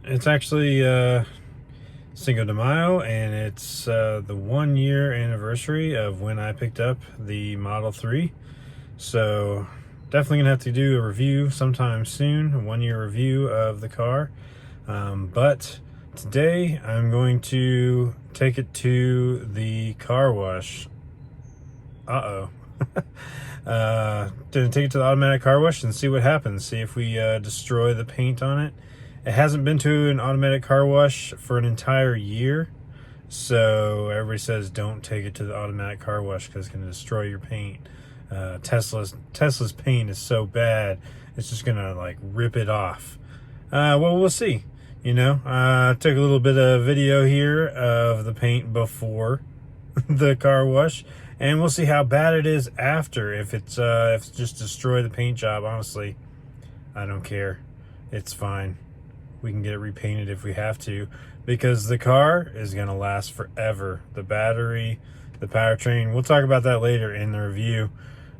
It's actually Cinco de Mayo, and it's the 1 year anniversary of when I picked up the Model 3. So definitely gonna have to do a review sometime soon, a 1 year review of the car. But today I'm going to take it to the car wash. Uh-oh. Gonna take it to the automatic car wash and see what happens. See if we destroy the paint on it. It hasn't been to an automatic car wash for an entire year, so everybody says don't take it to the automatic car wash because it's gonna destroy your paint. Tesla's paint is so bad, it's just gonna like rip it off. Well, we'll see. You know, I took a little bit of video here of the paint before the car wash, and we'll see how bad it is after. If it's just destroy the paint job, honestly, I don't care. It's fine. We can get it repainted if we have to, because the car is gonna last forever. The battery, the powertrain, we'll talk about that later in the review.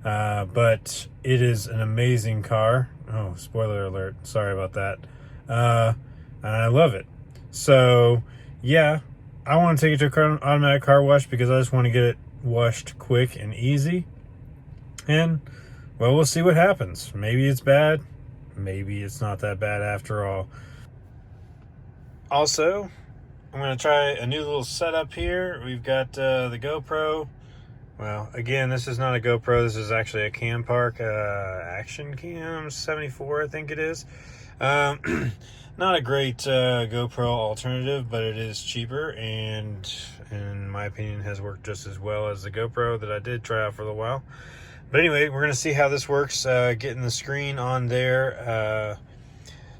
But it is an amazing car. Oh, spoiler alert. Sorry about that. And I love it. So yeah, I want to take it to an automatic car wash because I just want to get it washed quick and easy. And well, we'll see what happens. Maybe it's bad. Maybe it's not that bad after all. Also, I'm going to try a new little setup here. We've got the GoPro. Well, again, this is not a GoPro. This is actually a Cam Park Action Cam 74, I think it is. Not a great GoPro alternative, but it is cheaper, and in my opinion has worked just as well as the GoPro that I did try out for a little while. But anyway, we're going to see how this works, getting the screen on there,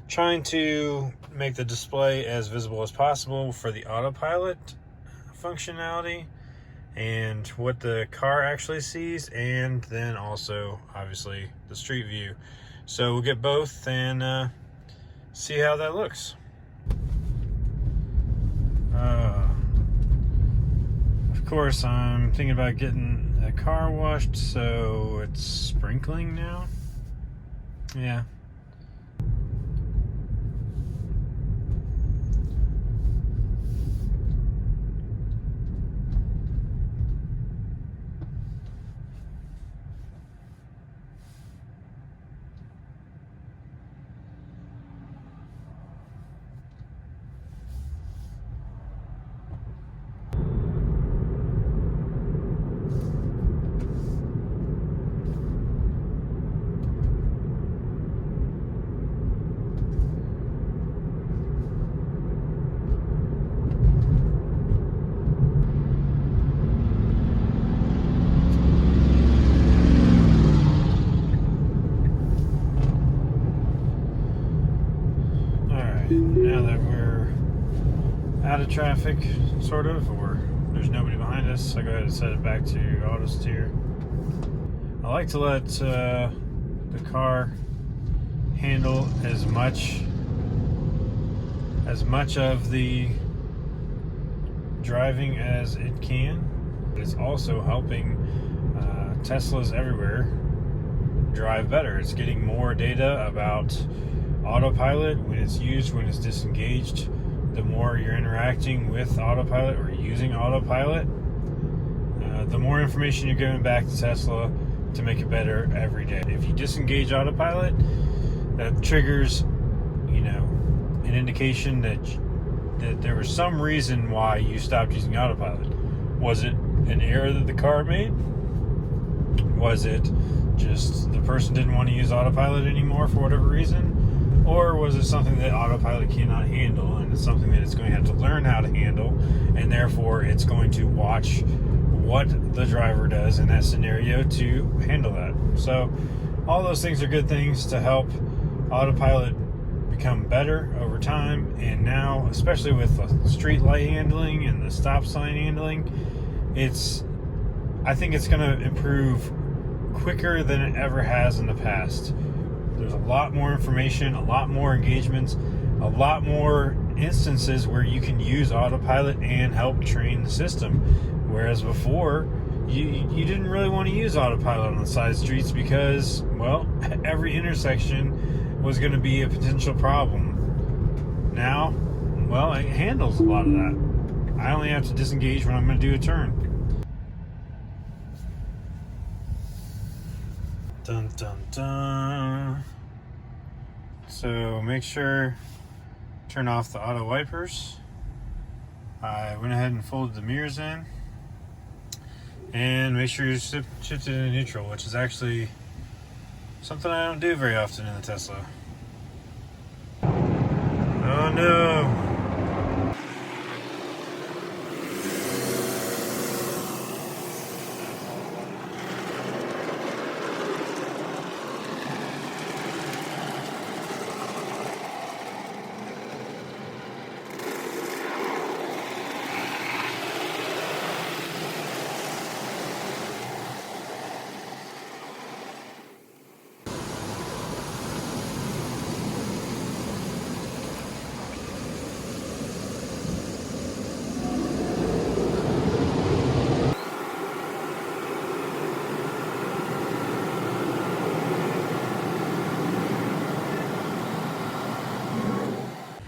trying to make the display as visible as possible for the Autopilot functionality and what the car actually sees, and then also obviously the street view. So we'll get both and see how that looks. Of course, I'm thinking about getting the car washed, so it's sprinkling now. Yeah. Now that we're out of traffic, sort of, or there's nobody behind us, I go ahead and set it back to auto steer. I like to let the car handle as much of the driving as it can. It's also helping Teslas everywhere drive better. It's getting more data about Autopilot, when it's used, when it's disengaged. The more you're interacting with Autopilot or using Autopilot, the more information you're giving back to Tesla to make it better every day. If you disengage Autopilot, that triggers, you know, an indication that there was some reason why you stopped using Autopilot. Was it an error that the car made? Was it just the person didn't want to use Autopilot anymore for whatever reason? Or was it something that Autopilot cannot handle, and it's something that it's going to have to learn how to handle, and therefore it's going to watch what the driver does in that scenario to handle that. So all those things are good things to help Autopilot become better over time, and now, especially with the street light handling and the stop sign handling, I think it's going to improve quicker than it ever has in the past. There's a lot more information, a lot more engagements, a lot more instances where you can use Autopilot and help train the system. Whereas before, you didn't really want to use Autopilot on the side streets because, well, every intersection was going to be a potential problem. now, well, it handles a lot of that. I only have to disengage when I'm going to do a turn. Dun dun dun. So make sure turn off the auto wipers. I went ahead and folded the mirrors in, and make sure you shift it into neutral, which is actually something I don't do very often in the Tesla. Oh no.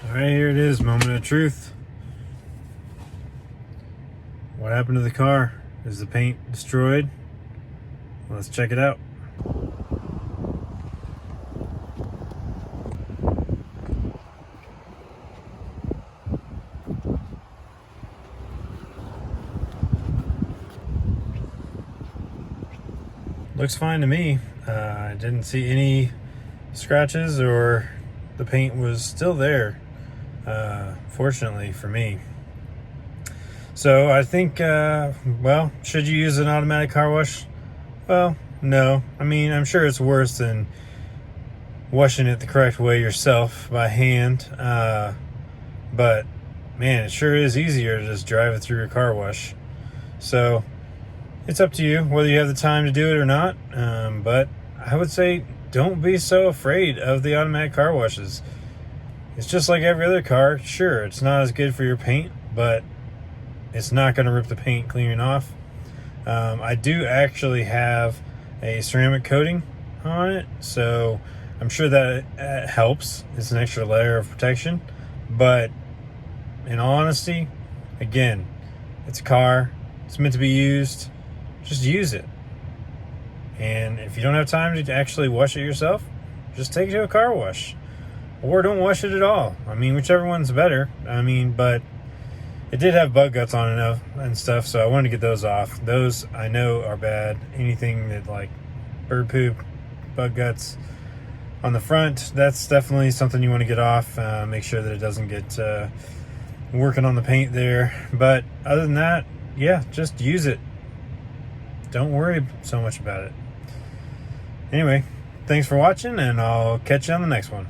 Alright, here it is, moment of truth. What happened to the car? Is the paint destroyed? Let's check it out. Looks fine to me. I didn't see any scratches, or the paint was still there. Fortunately for me. So I think, well, should you use an automatic car wash? Well, no. I mean, I'm sure it's worse than washing it the correct way yourself by hand. But man, it sure is easier to just drive it through your car wash. So it's up to you whether you have the time to do it or not. But I would say don't be so afraid of the automatic car washes. It's just like every other car. Sure, it's not as good for your paint, but it's not going to rip the paint clean off. I do actually have a ceramic coating on it, so I'm sure that helps. It's an extra layer of protection. But in all honesty, again, it's a car. It's meant to be used. Just use it. And if you don't have time to actually wash it yourself, just take it to a car wash. Or don't wash it at all. I mean, whichever one's better. I mean, but it did have bug guts on it and stuff, so I wanted to get those off. Those I know are bad. Anything that like bird poop, bug guts on the front, that's definitely something you want to get off. Make sure that it doesn't get working on the paint there. But other than that, yeah, just use it. Don't worry so much about it. Anyway, thanks for watching, and I'll catch you on the next one.